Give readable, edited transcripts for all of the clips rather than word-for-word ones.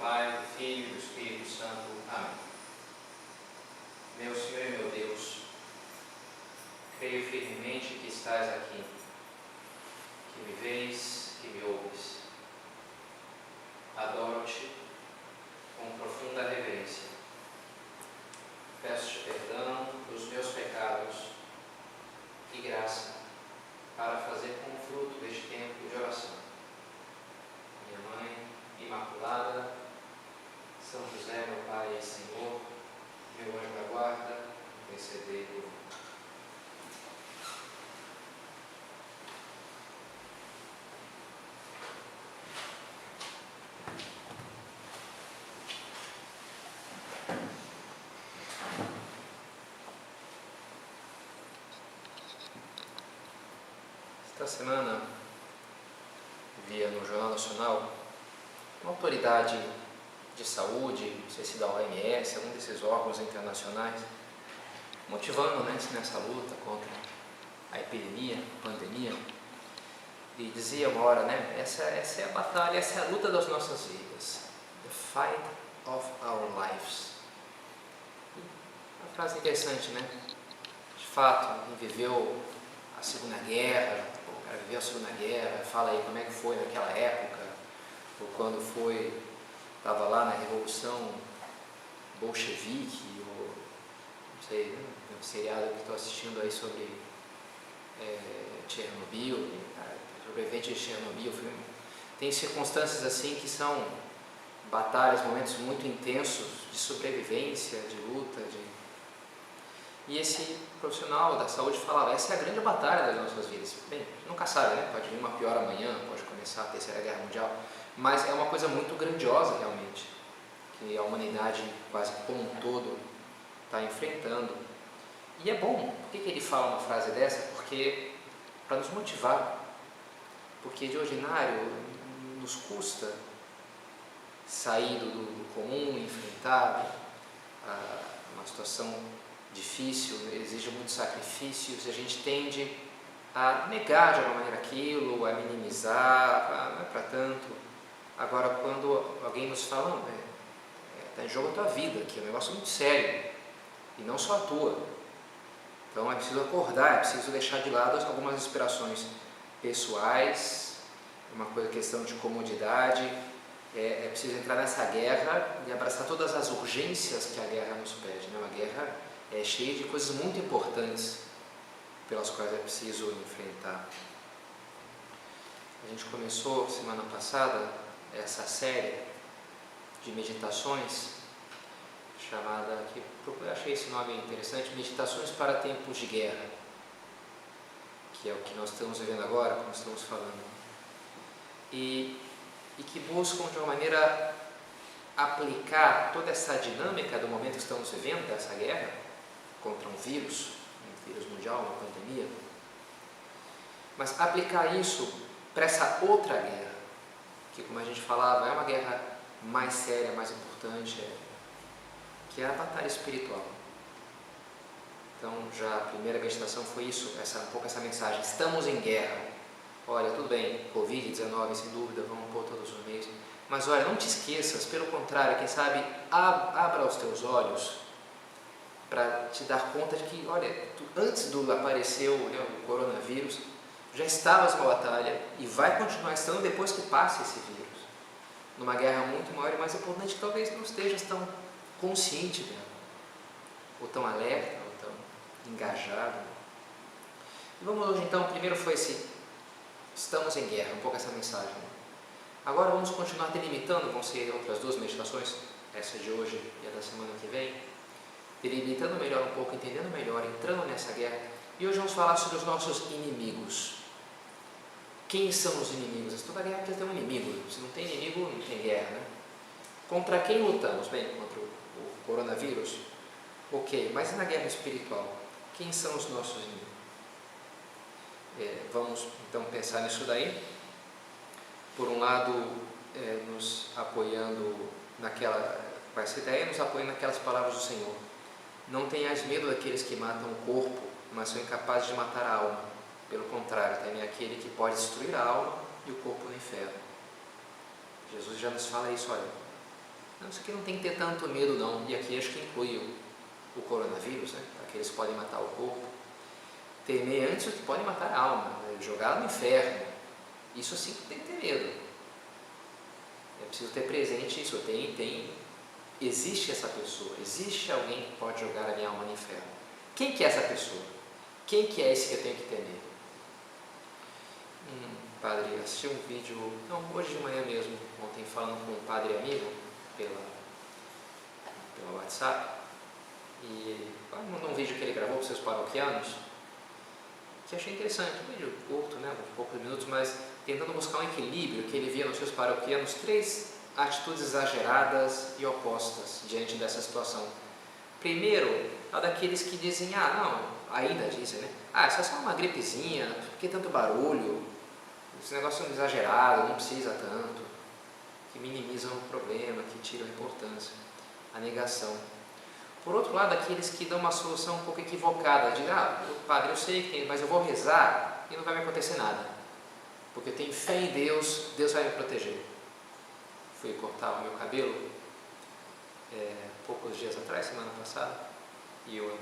Pai, do Filho e do Espírito Santo. Amém. Meu Senhor e meu Deus, creio firmemente que estás aqui, que me vês, que me ouves. Adoro-te com profunda reverência. Peço-te perdão dos meus pecados e graça para fazer com o fruto deste tempo de oração. Minha Mãe Imaculada, São José, meu Pai e Senhor, meu anjo da guarda, intercedei por mim. Esta semana, via no Jornal Nacional, uma autoridade de saúde, não sei se da OMS, algum desses órgãos internacionais, motivando nessa luta contra a epidemia, a pandemia, e dizia uma hora, essa é a batalha, essa é a luta das nossas vidas, the fight of our lives. Uma frase interessante, De fato, quem viveu a Segunda Guerra, o cara viveu a Segunda Guerra, fala aí como é que foi naquela época, ou quando estava lá na Revolução Bolchevique, ou não sei, um seriado que estou assistindo aí sobre Chernobyl, sobrevivente de Chernobyl. Tem circunstâncias assim que são batalhas, momentos muito intensos de sobrevivência, de luta, E esse profissional da saúde falava, essa é a grande batalha das nossas vidas. Bem, nunca sabe, Pode vir uma pior amanhã, pode começar a Terceira Guerra Mundial, mas é uma coisa muito grandiosa realmente, que a humanidade quase como um todo está enfrentando. E é bom, por que ele fala uma frase dessa? Porque para nos motivar, porque de ordinário nos custa sair do comum, enfrentar uma situação difícil, exige muitos sacrifícios, e a gente tende a negar de alguma maneira aquilo, a minimizar, não é para tanto. Agora, quando alguém nos fala, está em jogo a tua vida, que é um negócio muito sério, e não só a tua. Então é preciso acordar, é preciso deixar de lado algumas inspirações pessoais, uma questão de comodidade, é preciso entrar nessa guerra e abraçar todas as urgências que a guerra nos pede. Uma guerra é cheia de coisas muito importantes pelas quais é preciso enfrentar. A gente começou semana passada essa série de meditações chamada, eu achei esse nome interessante, Meditações para Tempos de Guerra, que é o que nós estamos vivendo agora, como estamos falando, e que buscam de uma maneira aplicar toda essa dinâmica do momento que estamos vivendo, dessa guerra contra um vírus mundial, uma pandemia, mas aplicar isso para essa outra guerra, que, como a gente falava, é uma guerra mais séria, mais importante, que é a batalha espiritual. Então, já a primeira meditação foi isso, um pouco essa mensagem: estamos em guerra. Olha, tudo bem, Covid-19, sem dúvida, vamos pôr todos os meios, mas olha, não te esqueças, pelo contrário, quem sabe, abra os teus olhos para te dar conta de que, olha, antes do aparecer o coronavírus, já estavas numa batalha e vai continuar estando depois que passe esse vírus, numa guerra muito maior e mais importante, que talvez não estejas tão consciente dela, ou tão alerta, ou tão engajado. E vamos hoje então, primeiro foi estamos em guerra, um pouco essa mensagem. Agora vamos continuar delimitando, vão ser outras duas meditações, essa de hoje e a da semana que vem, delimitando melhor um pouco, entendendo melhor, entrando nessa guerra. E hoje vamos falar sobre os nossos inimigos. Quem são os inimigos? Toda guerra precisa ter um inimigo. Se não tem inimigo, não tem guerra, Contra quem lutamos? Bem, contra o coronavírus? Ok, mas e na guerra espiritual? Quem são os nossos inimigos? Vamos então pensar nisso daí. Por um lado, nos apoiando com essa ideia, nos apoiando naquelas palavras do Senhor: não tenhais medo daqueles que matam o corpo, mas são incapazes de matar a alma. Pelo contrário, também aquele que pode destruir a alma e o corpo no inferno. Jesus já nos fala isso, olha, Não, isso aqui não tem que ter tanto medo não. E aqui acho que inclui o coronavírus, né? Aqueles que podem matar o corpo. Temer antes o que pode matar a alma, né? Jogar no inferno. Isso sim tem que ter medo. É preciso ter presente isso. Existe essa pessoa, existe alguém que pode jogar a minha alma no inferno. Quem que é essa pessoa? Quem que é esse que eu tenho que ter medo? Padre, assisti um vídeo, não, hoje de manhã mesmo, ontem falando com um padre amigo pela WhatsApp, e ele mandou um vídeo que ele gravou para os seus paroquianos, que achei interessante, um vídeo curto, né, uns poucos minutos, mas tentando buscar um equilíbrio, que ele via nos seus paroquianos 3 atitudes exageradas e opostas diante dessa situação. Primeiro, a daqueles que dizem, ainda dizem, né, isso é só uma gripezinha, por que tanto barulho? Esse negócio é exagerado, não precisa tanto, que minimizam o problema, que tiram a importância, a negação. Por outro lado, aqueles que dão uma solução um pouco equivocada, de padre, eu sei que tem, mas eu vou rezar e não vai me acontecer nada, porque eu tenho fé em Deus, Deus vai me proteger. Fui cortar o meu cabelo poucos dias atrás, semana passada, e o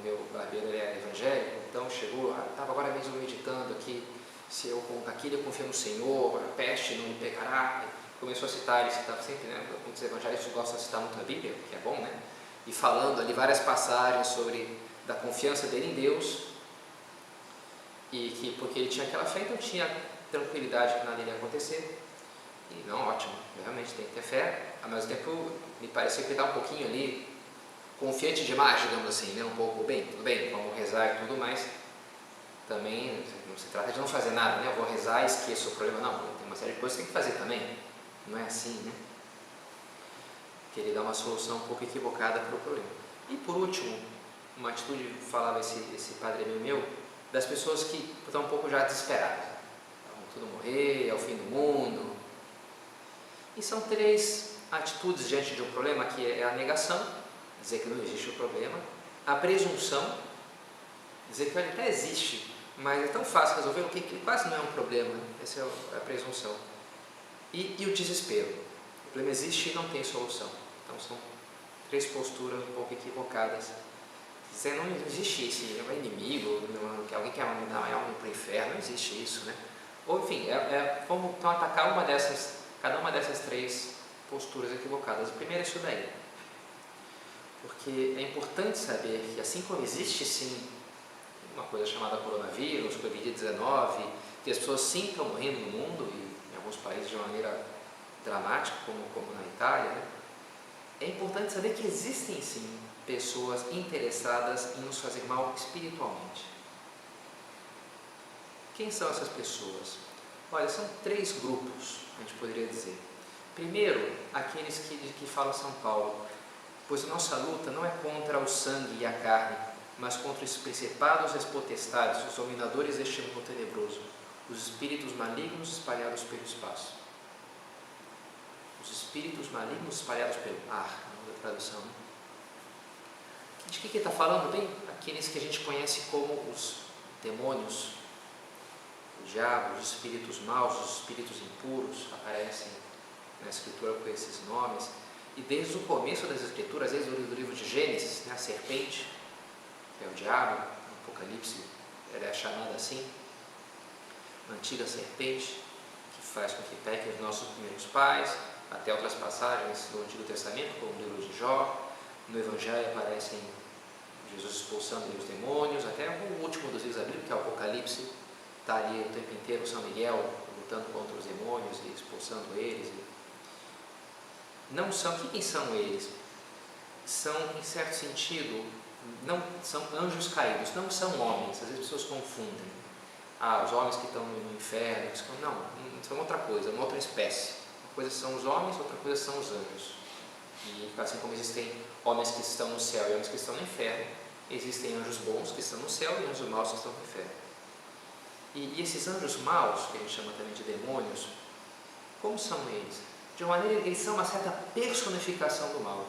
meu barbeiro é evangélico, então chegou, estava agora mesmo meditando aqui, se eu aquilo eu confio no Senhor, a peste não me pegará. Começou a citar, ele citava sempre, né? Muitos evangélicos gostam de citar muito a Bíblia, que é bom, né? E falando ali várias passagens sobre da confiança dele em Deus, e que porque ele tinha aquela fé, então tinha tranquilidade que nada iria acontecer. E não, ótimo, realmente tem que ter fé. Ao mesmo tempo, me pareceu que ele estava um pouquinho ali, confiante demais, digamos assim, né? Um pouco, tudo bem, vamos rezar e tudo mais. Também não se trata de não fazer nada, né? Eu vou rezar e esqueço o problema. Não, tem uma série de coisas que tem que fazer também. Não é assim, né? Querer dar uma solução um pouco equivocada para o problema. E por último, uma atitude, falava esse padre amigo meu, das pessoas que estão um pouco já desesperadas. Vão tudo morrer, é o fim do mundo. E são 3 atitudes diante de um problema, que é a negação, dizer que não existe o problema, a presunção, dizer que ele até existe, mas é tão fácil resolver o que quase não é um problema. Essa é a presunção. E o desespero. O problema existe e não tem solução. Então são 3 posturas um pouco equivocadas. Dizer não existe esse inimigo, que alguém quer mandar a alma para o inferno, não existe isso, né? Ou enfim, vamos então atacar cada uma dessas 3 posturas equivocadas. A primeira é isso daí. Porque é importante saber que assim como existe sim uma coisa chamada coronavírus, Covid-19, que as pessoas sim estão morrendo no mundo, e em alguns países de uma maneira dramática, como na Itália, né? É importante saber que existem sim pessoas interessadas em nos fazer mal espiritualmente. Quem são essas pessoas? Olha, são 3 grupos, a gente poderia dizer. Primeiro, aqueles que falam São Paulo, pois a nossa luta não é contra o sangue e a carne, mas contra os principados e as potestades, os dominadores deste mundo tenebroso, os espíritos malignos espalhados pelo espaço. Os espíritos malignos espalhados pelo ar, na tradução. De que ele está falando? Bem, aqueles que a gente conhece como os demônios, o diabo, os espíritos maus, os espíritos impuros, aparecem na Escritura com esses nomes. E desde o começo das Escrituras, desde o livro de Gênesis, né, a serpente, que é o diabo, no Apocalipse ela é chamada assim, uma antiga serpente, que faz com que pequem os nossos primeiros pais, até outras passagens do Antigo Testamento, como o livro de Jó. No Evangelho aparecem Jesus expulsando os demônios, até o último dos livros da Bíblia, que é o Apocalipse, está ali o tempo inteiro São Miguel lutando contra os demônios e expulsando eles. Não são, quem são eles? São, em certo sentido, não são anjos caídos, não são homens. Às vezes as pessoas confundem. Os homens que estão no inferno, não, são outra coisa, uma outra espécie. Uma coisa são os homens, outra coisa são os anjos. E assim como existem homens que estão no céu e homens que estão no inferno, existem anjos bons que estão no céu e anjos maus que estão no inferno. E esses anjos maus, que a gente chama também de demônios, como são eles? De uma maneira, eles são uma certa personificação do mal.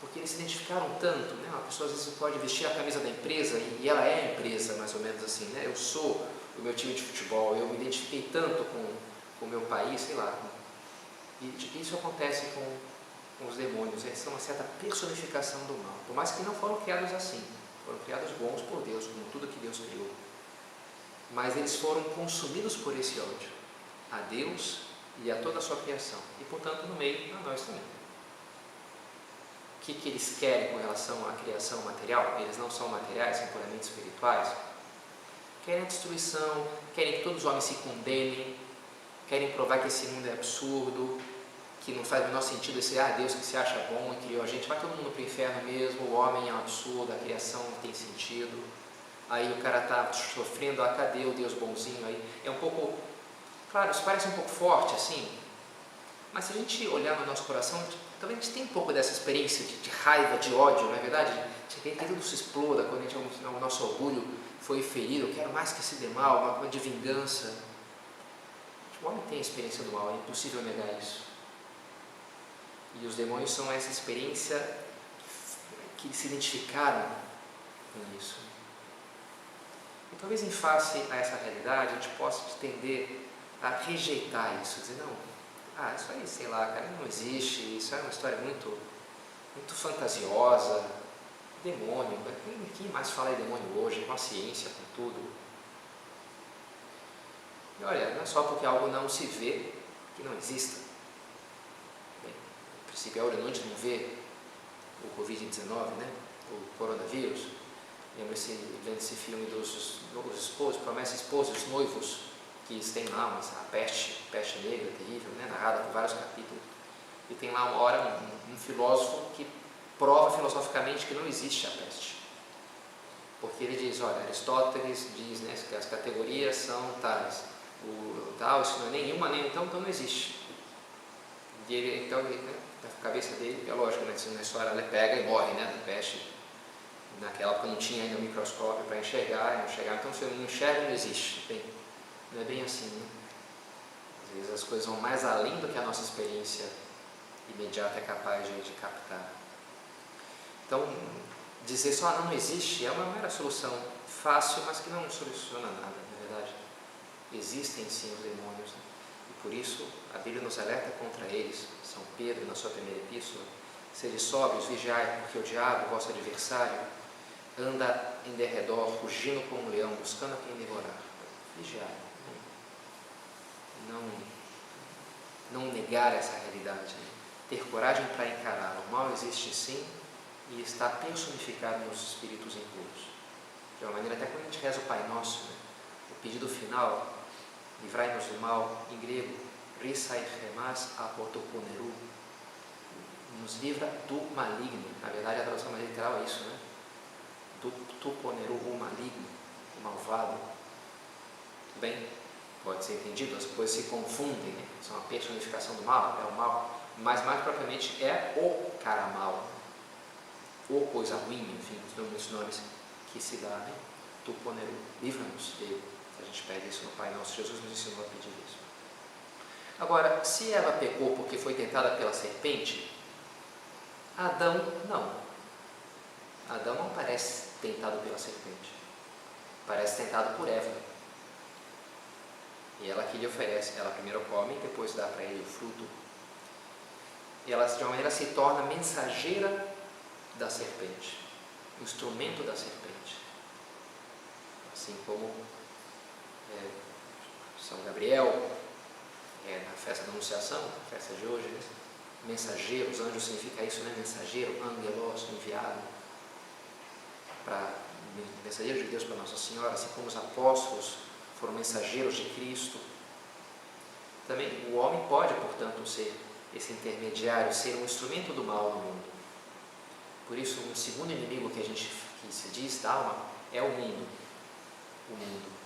Porque eles se identificaram tanto, né? Uma pessoa às vezes pode vestir a camisa da empresa e ela é a empresa, mais ou menos assim, né? Eu sou o meu time de futebol, eu me identifiquei tanto com o meu país, sei lá. E isso acontece com os demônios, eles são uma certa personificação do mal, por mais que não foram criados assim, foram criados bons por Deus, como tudo que Deus criou, mas eles foram consumidos por esse ódio a Deus e a toda a sua criação, e portanto no meio a nós também. O que eles querem com relação à criação material? Eles não são materiais, são puramente espirituais. Querem a destruição, querem que todos os homens se condenem, querem provar que esse mundo é absurdo, que não faz o menor sentido esse Deus que se acha bom e criou a gente, vai todo mundo para o inferno mesmo, o homem é um absurdo, a criação não tem sentido. Aí o cara está sofrendo, cadê o Deus bonzinho? Aí é um pouco, claro, isso parece um pouco forte assim, mas se a gente olhar no nosso coração, talvez a gente tenha um pouco dessa experiência de raiva, de ódio, não é verdade? Que tudo se exploda quando o nosso orgulho foi ferido, eu quero mais que se dê mal, uma coisa de vingança. O homem tem a experiência do mal, é impossível negar isso. E os demônios são essa experiência que se identificaram com isso. E talvez em face a essa realidade, a gente possa tender a rejeitar isso, dizer, não, isso aí, sei lá, cara, não existe, isso é uma história muito fantasiosa, demônio, quem mais fala de demônio hoje, com a ciência, com tudo? E olha, não é só porque algo não se vê que não exista. Bem, o princípio é onde não vê o Covid-19, né? O coronavírus. Lembra-se vendo esse filme dos esposos, promessa esposa, os noivos, que têm lá a peste negra terrível, né? Narrada por vários capítulos. E tem lá uma hora um filósofo que prova filosoficamente que não existe a peste. Porque ele diz, olha, Aristóteles diz, né, que as categorias são tais. O tal, isso não é nenhuma, nem então não existe. E ele, então, na cabeça dele, é lógico, né, na história ele pega e morre, né, da peste. Naquela época não tinha ainda um microscópio para enxergar, então se eu não enxergo, não existe. Bem, não é bem assim, né? Às vezes as coisas vão mais além do que a nossa experiência imediata é capaz de captar. Então, dizer só não existe é uma mera solução fácil, mas que não soluciona nada, na verdade. Existem sim os demônios, né? E por isso a Bíblia nos alerta contra eles. São Pedro, na sua primeira epístola, sede sóbrios, vigiai, porque o diabo, vosso adversário, anda em derredor, rugindo como um leão, buscando a quem devorar. Vigiai. Não negar essa realidade, né? Ter coragem para encará-lo. O mal existe sim e está personificado nos espíritos impuros. De uma maneira, até quando a gente reza o Pai Nosso, né? O pedido final, livrai-nos do mal, em grego, risai remas apotoponeru, nos livra do maligno. Na verdade, a tradução mais literal é isso, né? Do tuponeru, o maligno, o malvado. Tudo bem? Pode ser entendido, as coisas se confundem, né? São a personificação do mal, é o mal, mas mais propriamente é o cara mal, ou coisa ruim, enfim, muitos nomes que se dá, né? Tuponeru, livra-nos dele. A gente pede isso no Pai Nosso. Jesus nos ensinou a pedir isso. Agora, se Eva pecou porque foi tentada pela serpente, Adão não. Adão não parece tentado pela serpente. Parece tentado por Eva. E ela que lhe oferece. Ela primeiro come e depois dá para ele o fruto. E ela, de uma maneira, se torna mensageira da serpente. Instrumento da serpente. Assim como São Gabriel, na festa da Anunciação, festa de hoje, né? Mensageiros, anjo significa isso, né? Mensageiro, angelos, enviado, mensageiro de Deus para Nossa Senhora, assim como os apóstolos foram mensageiros de Cristo. Também o homem pode, portanto, ser esse intermediário, ser um instrumento do mal no mundo. Por isso, um segundo inimigo que se diz da alma é o mundo. O mundo.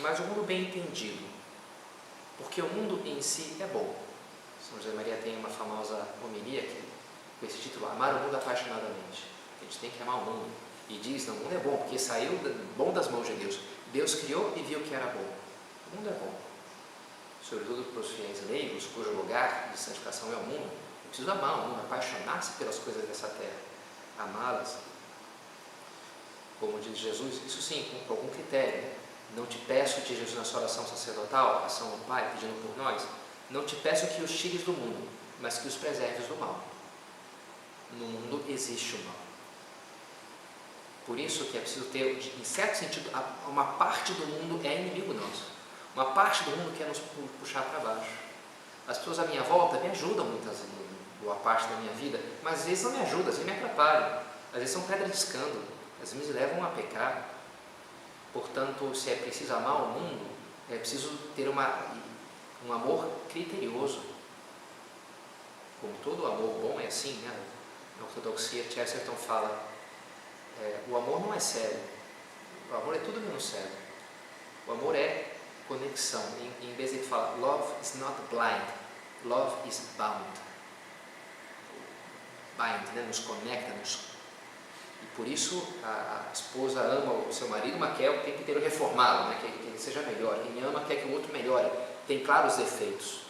Mas o mundo bem entendido, porque o mundo em si é bom. São José Maria tem uma famosa homilia com esse título, Amar o Mundo Apaixonadamente. A gente tem que amar o mundo. E diz, não, o mundo é bom, porque saiu bom das mãos de Deus. Deus criou e viu que era bom. O mundo é bom. Sobretudo para os fiéis leigos, cujo lugar de santificação é o mundo. Eu preciso amar o mundo, apaixonar-se pelas coisas dessa terra. Amá-las. Como diz Jesus, isso sim, com algum critério, né? Não te peço, diz Jesus na sua oração sacerdotal, ação ao Pai, pedindo por nós, não te peço que os tires do mundo, mas que os preserves do mal. no mundo existe o mal. Por isso que é preciso ter, em certo sentido, uma parte do mundo é inimigo nosso. Uma parte do mundo quer nos puxar para baixo. As pessoas à minha volta me ajudam muitas vezes, boa parte da minha vida, mas às vezes não me ajudam, às vezes me atrapalham. Às vezes são pedras de escândalo, às vezes me levam a pecar. Portanto, se é preciso amar o mundo, é preciso ter um amor criterioso. Como todo amor bom é assim, né? Na ortodoxia, Chesterton fala, o amor não é cego, o amor é tudo menos cego. O amor é conexão. Em inglês ele fala, love is not blind, love is bound. Bind, né? Nos conecta, e por isso a esposa ama o seu marido, mas quer o tempo inteiro reformá-lo, né? Que ele seja melhor. Quem ama quer que o outro melhore. Tem claro os defeitos,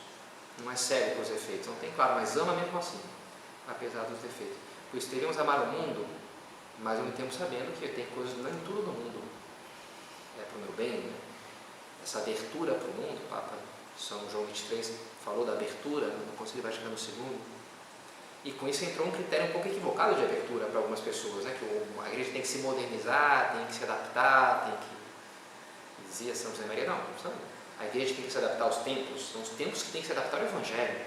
não é cego com os defeitos, não tem claro, mas ama mesmo assim, apesar dos defeitos. Por isso devemos amar o mundo, mas ao mesmo tempo sabendo que tem coisas, não é tudo no mundo é para o meu bem, né? Essa abertura para o mundo, o Papa São João 23 falou da abertura no Concílio Vaticano II, e com isso entrou um critério um pouco equivocado de abertura para algumas pessoas, né? Que a igreja tem que se modernizar, tem que se adaptar, tem que... Dizia São José Maria, não, a igreja tem que se adaptar aos tempos, são os tempos que tem que se adaptar ao Evangelho.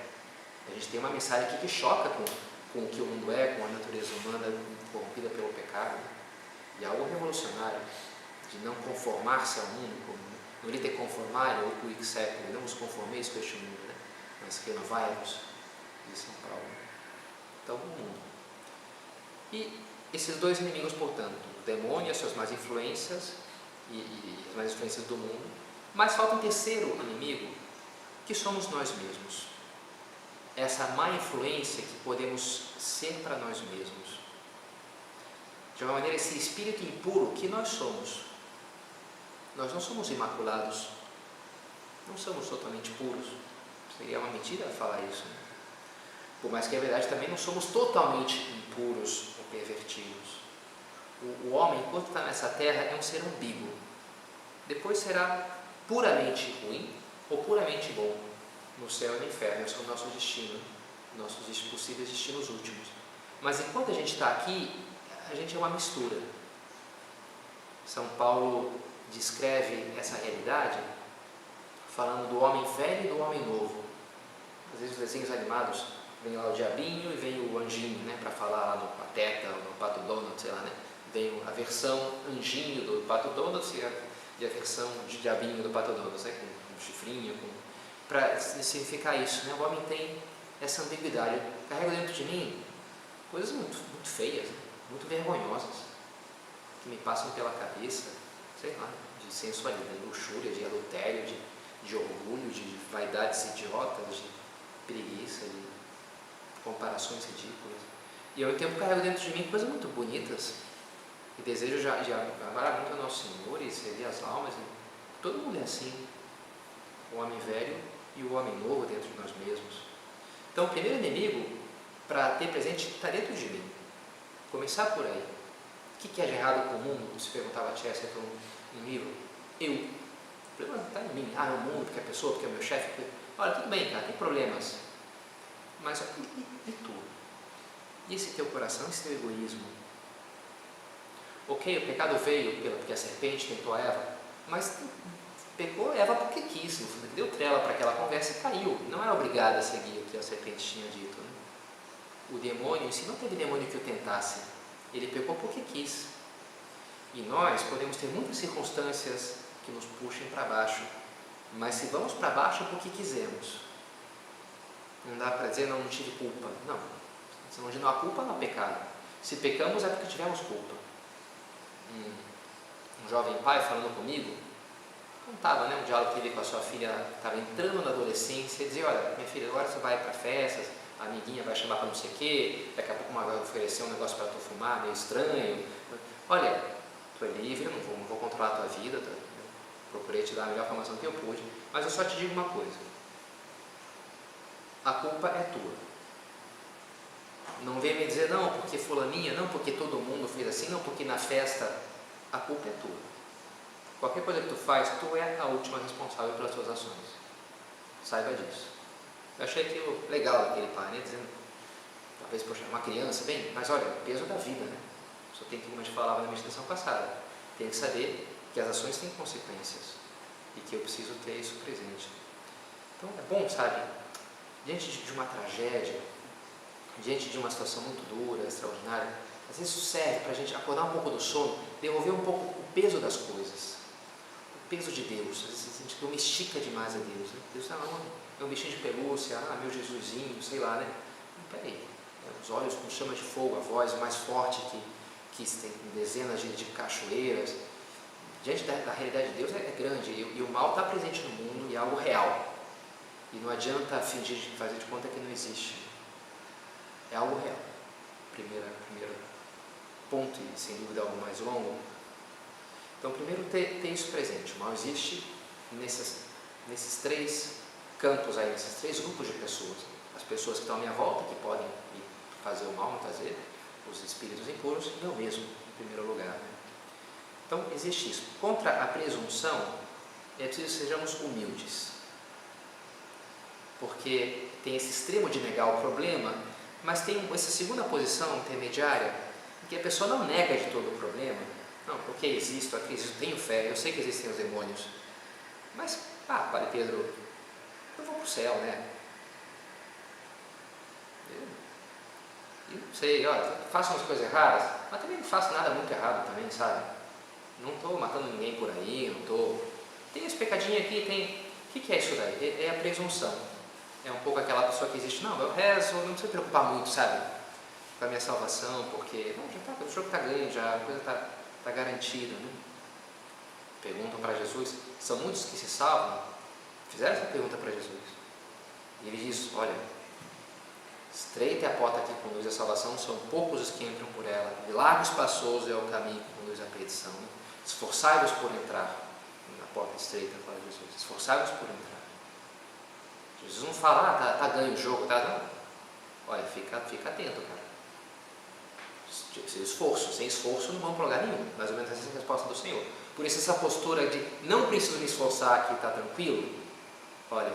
A gente tem uma mensagem aqui que choca com o que o mundo é, com a natureza humana corrompida pelo pecado, e algo revolucionário, de não conformar-se ao mundo, não lhe ter conformar o quic seculi, não vos conformeis com este mundo, né? Mas renovai-vos, diz São Paulo. Então, o mundo. E esses dois inimigos, portanto, o demônio e as suas más influências, e as más influências do mundo, mas falta um terceiro inimigo, que somos nós mesmos. Essa má influência que podemos ser para nós mesmos. De uma maneira, esse espírito impuro que nós somos. Nós não somos imaculados, não somos totalmente puros. Seria uma mentira falar isso, né? Por mais que é verdade, também não somos totalmente impuros ou pervertidos. O homem, enquanto está nessa terra, é um ser ambíguo. Depois será puramente ruim ou puramente bom. No céu e no inferno, esse é o nosso destino, nossos possíveis destinos últimos. Mas enquanto a gente está aqui, a gente é uma mistura. São Paulo descreve essa realidade falando do homem velho e do homem novo. Às vezes os desenhos animados, vem lá o diabinho e vem o anjinho, né, para falar lá no Pateta, no Pato Donald, sei lá, né? Vem a versão anjinho do Pato Donald e a versão de diabinho do Pato Donald, né, com um chifrinho, para significar isso, né? O homem tem essa ambiguidade. Eu carrego dentro de mim coisas muito, muito feias, né? Muito vergonhosas, que me passam pela cabeça, sei lá, de sensualidade, de luxúria, de adultério, de orgulho, de vaidades idiotas, de preguiça, de comparações ridículas. E ao mesmo tempo carrego dentro de mim coisas muito bonitas, e desejo de amar muito a Nosso Senhor e servir as almas. E todo mundo é assim, o homem velho e o homem novo dentro de nós mesmos. Então o primeiro inimigo para ter presente está dentro de mim. Começar por aí. O que é de errado com o mundo? Se perguntava a Chesterton no livro. Eu. O problema está em mim. É o mundo, porque é a pessoa, porque é o meu chefe. Porque... Olha, tudo bem, cara, tem problemas. Mas e tu? E esse teu coração, esse teu egoísmo? Ok, o pecado veio porque a serpente tentou a Eva, mas pecou Eva porque quis, deu trela para aquela conversa e caiu. Não era obrigada a seguir o que a serpente tinha dito, né? O demônio em si não teve demônio que o tentasse, ele pecou porque quis. E nós podemos ter muitas circunstâncias que nos puxem para baixo, mas se vamos para baixo é porque quisemos. Não dá para dizer, não tive culpa. Não, se não há culpa, não há pecado. Se pecamos é porque tivemos culpa. Um jovem pai falando comigo, contava, né, um diálogo que teve com a sua filha, estava entrando na adolescência, e dizia, olha, minha filha, agora você vai para festas, a amiguinha vai chamar para não sei o quê, daqui a pouco vai oferecer um negócio para tu fumar, meio estranho. Olha, tu é livre, eu não vou controlar a tua vida, eu procurei te dar a melhor formação que eu pude, mas eu só te digo uma coisa, a culpa é tua. Não venha me dizer, não, porque fulaninha, não, porque todo mundo fez assim, não, porque na festa, a culpa é tua. Qualquer coisa que tu faz, tu é a última responsável pelas tuas ações. Saiba disso. Eu achei aquilo legal daquele pai, né? Dizendo, Talvez, poxa, uma criança, bem, mas olha, o peso da vida, né? Só tem que, como a gente falava na meditação passada, tem que saber que as ações têm consequências e que eu preciso ter isso presente. Então é bom, sabe, diante de uma tragédia, diante de uma situação muito dura, extraordinária, às vezes isso serve para a gente acordar um pouco do sono, devolver um pouco o peso das coisas, o peso de Deus. Às vezes a gente domestica demais a Deus, né? Deus está lá, meu bichinho de pelúcia, meu Jesusinho, sei lá, né? Peraí, os olhos com chama de fogo, a voz mais forte que tem dezenas de cachoeiras. Diante da realidade de Deus é grande, e o mal está presente no mundo e é algo real. E não adianta fingir de fazer de conta que não existe. É algo real. Primeiro ponto, e sem dúvida algo mais longo. Então, primeiro, ter isso presente. O mal existe nesses três campos aí, nesses três grupos de pessoas. As pessoas que estão à minha volta, que podem fazer o mal muitas vezes, os espíritos impuros, e eu mesmo, em primeiro lugar, né? Então, existe isso. Contra a presunção, é preciso que sejamos humildes. Porque tem esse extremo de negar o problema, mas tem essa segunda posição intermediária, em que a pessoa não nega de todo o problema. Não, porque existo, acredito, tenho fé, eu sei que existem os demônios. Mas, Padre Pedro, eu vou para o céu, né? Eu não sei, faço umas coisas erradas, mas também não faço nada muito errado também, sabe? Não estou matando ninguém por aí, não estou... Tem esse pecadinho aqui, tem... O que é isso daí? É a presunção. É um pouco aquela pessoa que existe, não, eu rezo, não precisa preocupar muito, sabe? Com a minha salvação, porque não, já tá, o jogo está ganho, já, a coisa está garantida, né? Perguntam para Jesus, são muitos que se salvam? Fizeram essa pergunta para Jesus. E ele diz, olha, estreita é a porta que conduz à salvação, são poucos os que entram por ela, e largo e espaçoso é o caminho que conduz à perdição. Né? Esforçai-vos por entrar na porta estreita, fala Jesus, esforçai-vos por entrar. Jesus não fala, tá ganho o jogo, tá? Não. Olha, fica atento, cara. Sem esforço não vamos para lugar nenhum. Mais ou menos essa é a resposta do Senhor. Por isso essa postura de não preciso me esforçar aqui, está tranquilo, olha,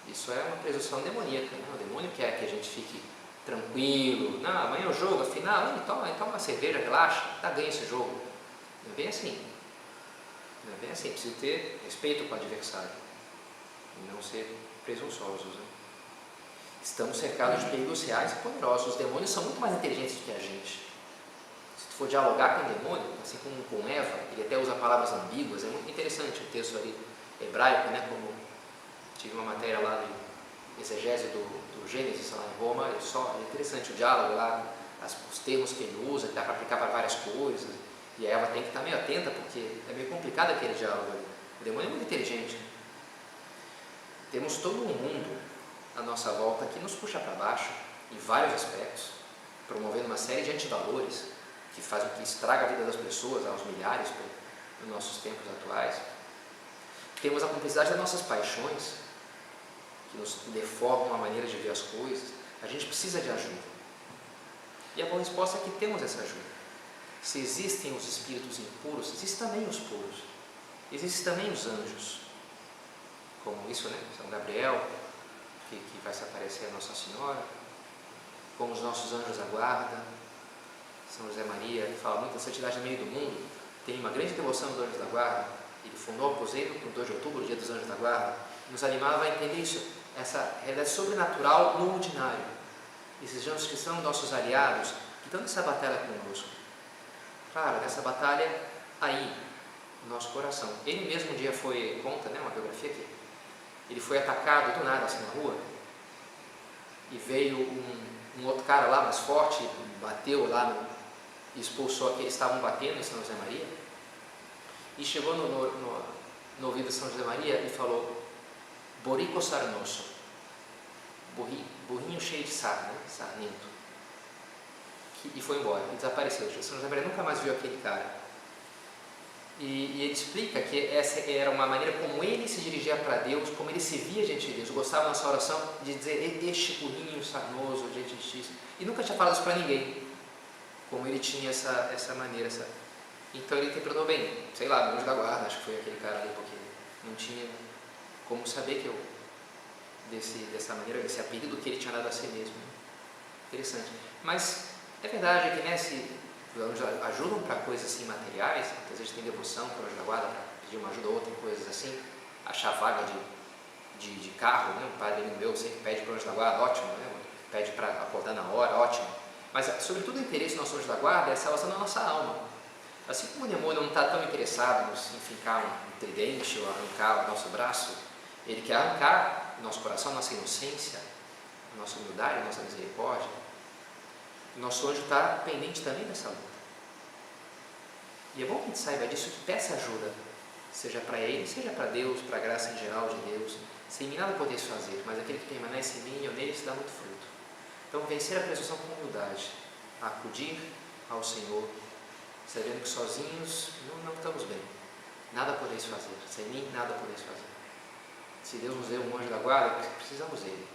isso é uma presunção demoníaca, né? O demônio quer que a gente fique tranquilo, não, amanhã é o jogo, afinal, toma uma cerveja, relaxa, tá ganho esse jogo. Não é bem assim. Não é bem assim, precisa ter respeito com o adversário e não ser presunçosos, né? Estamos cercados de perigos reais e poderosos. Os demônios são muito mais inteligentes do que a gente. Se tu for dialogar com o demônio, assim como com Eva, ele até usa palavras ambíguas, é muito interessante o texto ali hebraico, né? Como tive uma matéria lá de exegese do Gênesis lá em Roma, é interessante o diálogo lá, os termos que ele usa, que dá para aplicar para várias coisas, e a Eva tem que estar meio atenta, porque é meio complicado aquele diálogo ali. O demônio é muito inteligente. Temos todo um mundo à nossa volta que nos puxa para baixo, em vários aspectos, promovendo uma série de antivalores que fazem que estraga a vida das pessoas, aos milhares, nos nossos tempos atuais. Temos a complexidade das nossas paixões, que nos deformam a maneira de ver as coisas. A gente precisa de ajuda. E a boa resposta é que temos essa ajuda. Se existem os espíritos impuros, existem também os puros. Existem também os anjos. Como isso, né? São Gabriel, que vai se aparecer a Nossa Senhora, como os nossos anjos da guarda, São José Maria, que fala muito da santidade no meio do mundo, tem uma grande devoção dos anjos da guarda. Ele fundou o aposento no 2 de outubro, o dia dos anjos da guarda, nos animava a entender isso, essa realidade sobrenatural no ordinário. Esses anjos que são nossos aliados, que estão nessa batalha conosco. Claro, nessa batalha aí, no nosso coração. Ele mesmo um dia conta, né, uma biografia aqui, ele foi atacado do nada assim na rua e veio um outro cara lá mais forte, bateu lá, expulsou aqueles que estavam batendo em São José Maria e chegou no ouvido de São José Maria e falou: Borico sarnoso, burrinho cheio de sarna, né? Sarnento, e foi embora, e desapareceu. São José Maria nunca mais viu aquele cara. E ele explica que essa era uma maneira como ele se dirigia para Deus, como ele se via diante de Deus. Gostava nessa oração de dizer: este burrinho sarnoso diante de ti. E nunca tinha falado isso para ninguém, como ele tinha essa maneira. Então ele interpretou bem, sei lá, no anjo da guarda, acho que foi aquele cara ali, porque não tinha como saber dessa maneira, desse apelido que ele tinha dado a si mesmo. Interessante. Mas é verdade que, né, se ajudam para coisas assim materiais, às vezes tem devoção para o anjo da guarda, para pedir uma ajuda ou outra em coisas assim, achar vaga de carro, né? Um padre meu sempre pede para o anjo da guarda, ótimo, né? Pede para acordar na hora, ótimo. Mas, sobretudo, o interesse do nosso anjo da guarda é a salvação da nossa alma. Assim como o demônio não está tão interessado em fincar um tridente ou arrancar o nosso braço, ele quer arrancar o nosso coração, a nossa inocência, a nossa humildade, a nossa misericórdia. O nosso anjo está pendente também dessa luta. E é bom que a gente saiba disso, que peça ajuda, seja para ele, seja para Deus, para a graça em geral de Deus. Sem mim nada podeis fazer, mas aquele que permanece em mim e eu nele se dá muito fruto. Então, vencer a presunção com humildade, acudir ao Senhor, sabendo que sozinhos não estamos bem. Nada podeis fazer, sem mim nada podeis fazer. Se Deus nos deu um anjo da guarda, precisamos dele.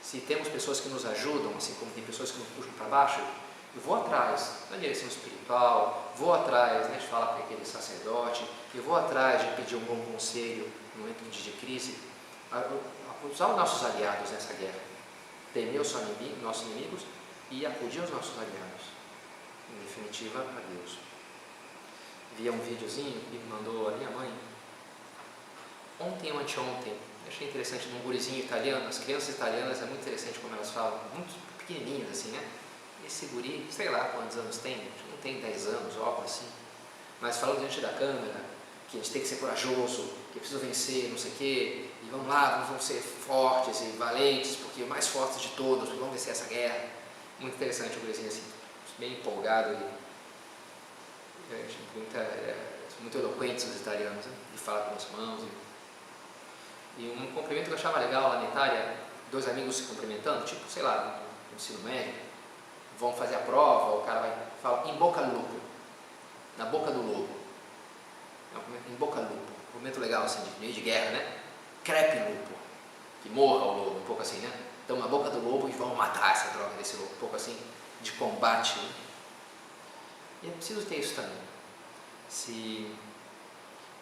Se temos pessoas que nos ajudam, assim como tem pessoas que nos puxam para baixo, eu vou atrás da direção espiritual, vou atrás, né, de falar com aquele sacerdote, eu vou atrás de pedir um bom conselho no momento de crise, usar os nossos aliados nessa guerra, temer os nossos inimigos e acudir aos nossos aliados, em definitiva a Deus. Via um videozinho que me mandou a minha mãe ontem ou anteontem, achei interessante, num gurizinho italiano. As crianças italianas é muito interessante como elas falam, muito pequenininhas assim, né? Esse guri, sei lá quantos anos tem, não tem 10 anos ou algo assim, mas falando diante da câmera que a gente tem que ser corajoso, que é preciso vencer, não sei o quê, e vamos lá, vamos ser fortes e valentes, porque o mais fortes de todos, vamos vencer essa guerra. Muito interessante o gurizinho assim, bem empolgado e muito eloquentes os italianos, né? De falar com as mãos. E um cumprimento que eu achava legal lá na Itália, dois amigos se cumprimentando, tipo, sei lá, no ensino médio, vão fazer a prova, o cara vai falar in bocca al lupo, na boca do lobo, em boca al lupo, um momento legal assim, de meio de guerra, né? Crepe lupo, que morra o lobo, um pouco assim, né? Então na boca do lobo e vão matar essa droga desse lobo, um pouco assim, de combate. Né? E é preciso ter isso também. Se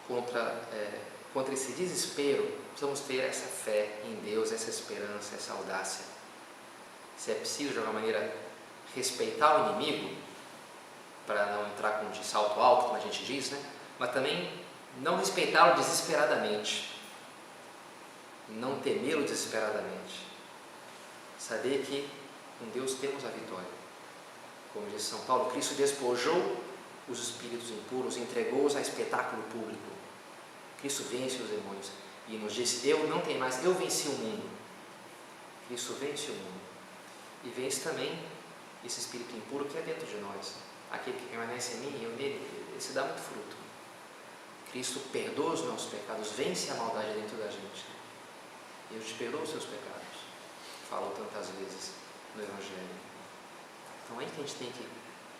contra esse desespero, precisamos ter essa fé em Deus, essa esperança, essa audácia. Se é preciso, de alguma maneira, respeitar o inimigo, para não entrar de salto alto, como a gente diz, né? Mas também não respeitá-lo desesperadamente, não temê-lo desesperadamente. Saber que com Deus temos a vitória. Como diz São Paulo, Cristo despojou os espíritos impuros, entregou-os a espetáculo público. Cristo vence os demônios e nos diz, eu não tenho mais, eu venci o mundo. Cristo vence o mundo. E vence também esse espírito impuro que é dentro de nós. Aquele que permanece em mim e eu nele, ele se dá muito fruto. Cristo perdoa os nossos pecados, vence a maldade dentro da gente. Eu te perdoo os seus pecados. Falou tantas vezes no Evangelho. Então é aí que a gente tem que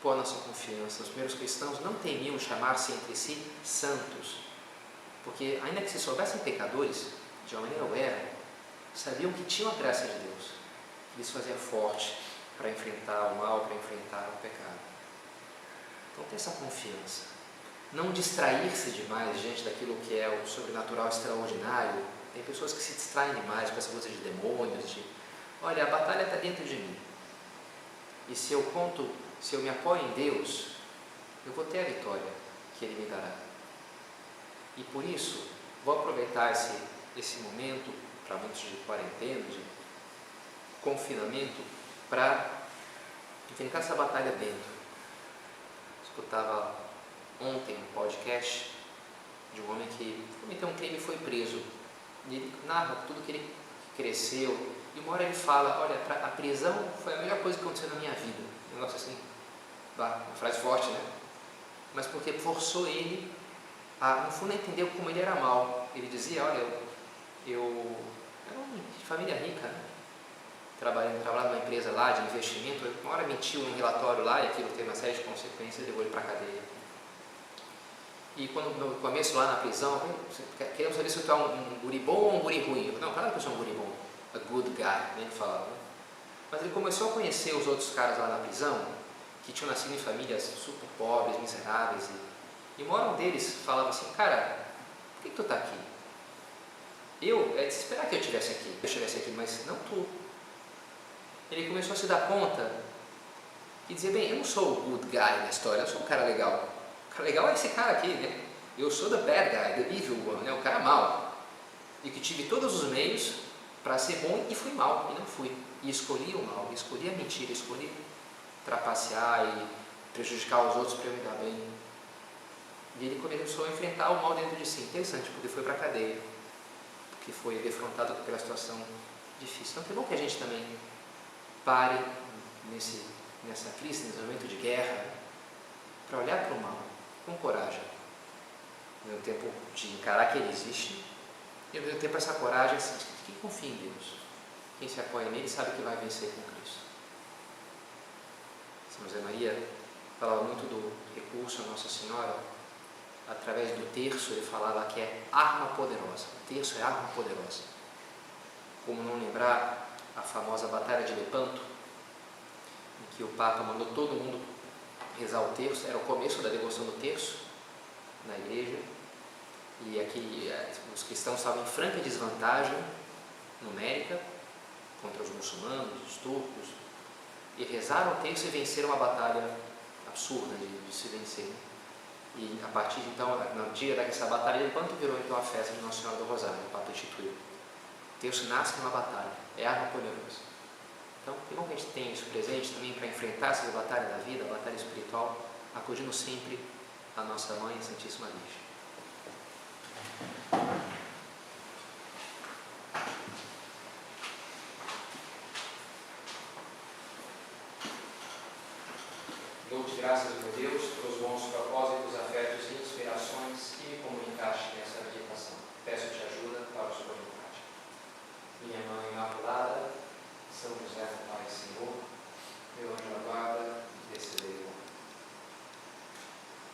pôr a nossa confiança. Os primeiros cristãos não temiam chamar-se entre si santos, porque ainda que se soubessem pecadores, de uma maneira ou era, sabiam que tinham a graça de Deus, que isso fazia forte para enfrentar o mal, para enfrentar o pecado. Então ter essa confiança, não distrair-se demais diante daquilo que é o sobrenatural extraordinário. Tem pessoas que se distraem demais com essa coisa de demônios, olha, a batalha está dentro de mim, e se eu me apoio em Deus, eu vou ter a vitória que Ele me dará. E por isso, vou aproveitar esse momento, para muitos de quarentena, de confinamento, para enfrentar essa batalha dentro. Escutava ontem um podcast de um homem que cometeu um crime e foi preso. E ele narra tudo que ele cresceu. E uma hora ele fala, olha, a prisão foi a melhor coisa que aconteceu na minha vida. Um negócio assim, uma frase forte, né? Mas porque forçou ele a, no fundo, entender como ele era mau. Ele dizia, olha, eu era de família rica, né? Trabalhava numa empresa lá de investimento, uma hora mentiu num relatório lá e aquilo teve uma série de consequências e levou ele para a cadeia. E quando no começo lá na prisão, queremos saber se tu é um guri bom ou um guri ruim. Não, claro que eu sou um guri bom, a good guy, ele falava. Mas ele começou a conhecer os outros caras lá na prisão, que tinham nascido em famílias super pobres, miseráveis. E uma hora um deles falava assim, cara, por que tu está aqui? É de se esperar que eu estivesse aqui, mas não tu. ele começou a se dar conta e dizer, bem, eu não sou o good guy da história, eu sou um cara legal. O cara legal é esse cara aqui, né? Eu sou the bad guy, the evil one, né? O cara mau. E que tive todos os meios para ser bom e fui mal, e não fui. E escolhi o mal, escolhi a mentira, escolhi trapacear e prejudicar os outros para eu me dar bem. E ele começou a enfrentar o mal dentro de si. Interessante, porque foi para a cadeia, porque foi defrontado com aquela situação difícil. Então, que bom que a gente também pare nessa crise, nesse momento de guerra, para olhar para o mal com coragem. Ao mesmo tempo de encarar que ele existe, e ao mesmo tempo essa coragem assim, de quem confia em Deus. Quem se apoia nele sabe que vai vencer com Cristo. São José Maria falava muito do recurso à Nossa Senhora, através do terço ele falava que é arma poderosa. O terço é arma poderosa. Como não lembrar a famosa Batalha de Lepanto, em que o Papa mandou todo mundo rezar o terço, era o começo da devoção do terço na igreja, e aqui os cristãos estavam em franca desvantagem numérica contra os muçulmanos, os turcos, e rezaram o terço e venceram uma batalha absurda de se vencer. E a partir de então, no dia dessa batalha de Lepanto, virou então a festa de Nossa Senhora do Rosário, o Papa instituiu. O terço nasce numa batalha, é arma poderosa. Então, que bom que a gente tem isso presente também para enfrentar essas batalhas da vida, a batalha espiritual, acudindo sempre a nossa Mãe, a Santíssima Virgem. Dou-te graças, meu Deus, pelos bons propósitos, afetos e inspirações que me comunicaste nessa meditação. Peço-te ajuda para os comunicar. Minha Mãe Imaculada, São José, Pai e Senhor,